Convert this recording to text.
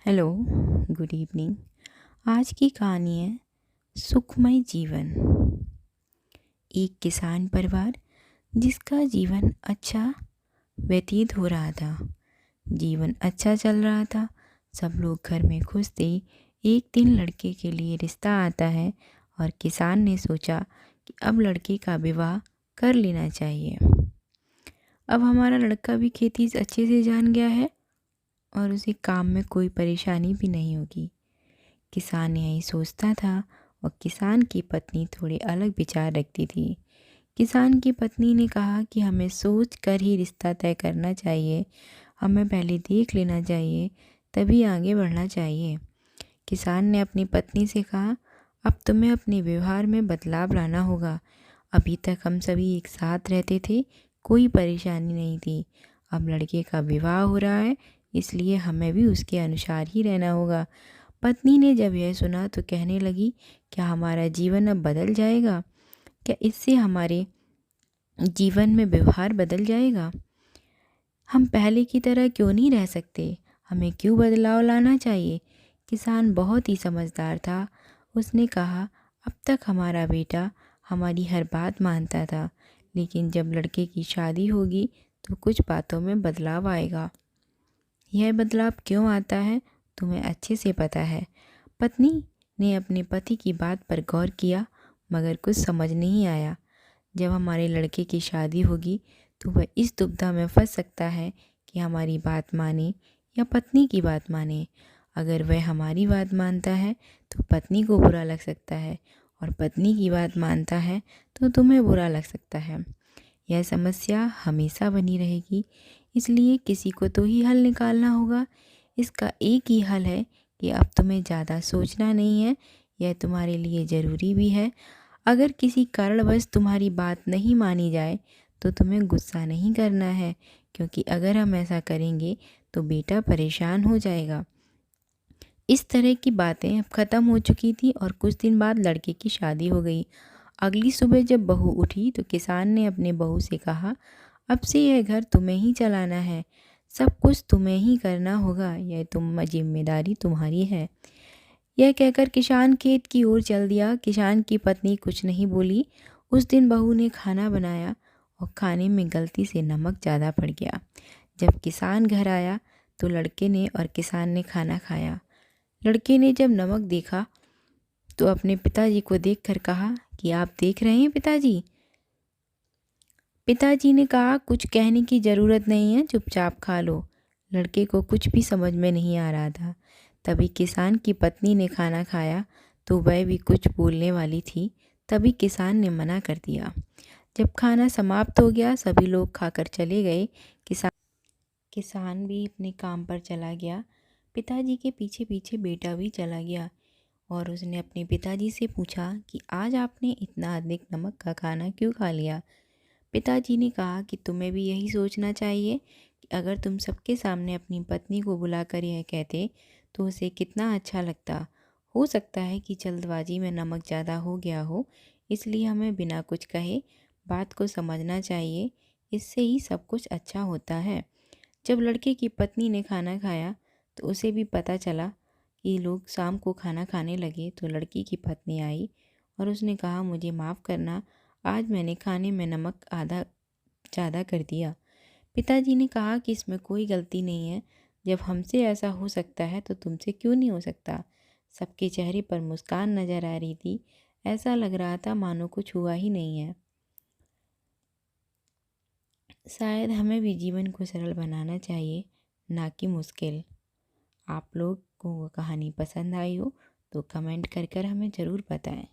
Hello, good evening. आज की कहानी है सुखमय जीवन। एक किसान परिवार जिसका जीवन अच्छा व्यतीत हो रहा था। जीवन अच्छा चल रहा था, सब लोग घर में खुश थे। एक दिन लड़के के लिए रिश्ता आता है और किसान ने सोचा कि अब लड़के का विवाह कर लेना चाहिए। अब हमारा लड़का भी खेती अच्छे से जान गया है और उसे काम में कोई परेशानी भी नहीं होगी। किसान यही सोचता था और किसान की पत्नी थोड़े अलग विचार रखती थी। किसान की पत्नी ने कहा कि हमें सोच कर ही रिश्ता तय करना चाहिए, हमें पहले देख लेना चाहिए, तभी आगे बढ़ना चाहिए। किसान ने अपनी पत्नी से कहा, अब तुम्हें अपने व्यवहार में बदलाव लाना होगा। अभी तक हम सभी एक साथ रहते थे, कोई परेशानी नहीं थी। अब लड़के का विवाह हो रहा है, इसलिए हमें भी उसके अनुसार ही रहना होगा। पत्नी ने जब यह सुना तो कहने लगी, क्या हमारा जीवन अब बदल जाएगा? क्या इससे हमारे जीवन में व्यवहार बदल जाएगा? हम पहले की तरह क्यों नहीं रह सकते? हमें क्यों बदलाव लाना चाहिए? किसान बहुत ही समझदार था। उसने कहा, अब तक हमारा बेटा हमारी हर बात मानता था, लेकिन जब लड़के की शादी होगी तो कुछ बातों में बदलाव आएगा। यह बदलाव क्यों आता है तुम्हें अच्छे से पता है। पत्नी ने अपने पति की बात पर गौर किया, मगर कुछ समझ नहीं आया। जब हमारे लड़के की शादी होगी तो वह इस दुविधा में फंस सकता है कि हमारी बात माने या पत्नी की बात माने। अगर वह हमारी बात मानता है तो पत्नी को बुरा लग सकता है, और पत्नी की बात मानता है तो तुम्हें बुरा लग सकता है। यह समस्या हमेशा बनी रहेगी, इसलिए किसी को तो ही हल निकालना होगा। इसका एक ही हल है कि अब तुम्हें ज़्यादा सोचना नहीं है, यह तुम्हारे लिए ज़रूरी भी है। अगर किसी कारणवश तुम्हारी बात नहीं मानी जाए तो तुम्हें गुस्सा नहीं करना है, क्योंकि अगर हम ऐसा करेंगे तो बेटा परेशान हो जाएगा। इस तरह की बातें अब ख़त्म हो चुकी थी और कुछ दिन बाद लड़के की शादी हो गई। अगली सुबह जब बहू उठी तो किसान ने अपने बहू से कहा, अब से यह घर तुम्हें ही चलाना है, सब कुछ तुम्हें ही करना होगा, यह जिम्मेदारी तुम्हारी है। यह कहकर किसान खेत की ओर चल दिया। किसान की पत्नी कुछ नहीं बोली। उस दिन बहू ने खाना बनाया और खाने में गलती से नमक ज़्यादा पड़ गया। जब किसान घर आया तो लड़के ने और किसान ने खाना खाया। लड़के ने जब नमक देखा तो अपने पिताजी को देखकर कहा कि आप देख रहे हैं पिताजी? पिताजी ने कहा, कुछ कहने की ज़रूरत नहीं है, चुपचाप खा लो। लड़के को कुछ भी समझ में नहीं आ रहा था। तभी किसान की पत्नी ने खाना खाया तो वह भी कुछ बोलने वाली थी, तभी किसान ने मना कर दिया। जब खाना समाप्त हो गया, सभी लोग खाकर चले गए। किसान भी अपने काम पर चला गया। पिताजी के पीछे पीछे बेटा भी चला गया और उसने अपने पिताजी से पूछा कि आज आपने इतना अधिक नमक का खाना क्यों खा लिया? पिताजी ने कहा कि तुम्हें भी यही सोचना चाहिए कि अगर तुम सबके सामने अपनी पत्नी को बुलाकर यह कहते तो उसे कितना अच्छा लगता। हो सकता है कि जल्दबाजी में नमक ज़्यादा हो गया हो, इसलिए हमें बिना कुछ कहे बात को समझना चाहिए, इससे ही सब कुछ अच्छा होता है। जब लड़के की पत्नी ने खाना खाया तो उसे भी पता चला कि लोग शाम को खाना खाने लगे, तो लड़की की पत्नी आई और उसने कहा, मुझे माफ़ करना, आज मैंने खाने में नमक आधा ज़्यादा कर दिया। पिताजी ने कहा कि इसमें कोई गलती नहीं है, जब हमसे ऐसा हो सकता है तो तुमसे क्यों नहीं हो सकता। सबके चेहरे पर मुस्कान नज़र आ रही थी, ऐसा लग रहा था मानो कुछ हुआ ही नहीं है। शायद हमें भी जीवन को सरल बनाना चाहिए, ना कि मुश्किल। आप लोग को वो कहानी पसंद आई हो तो कमेंट कर हमें ज़रूर बताएं।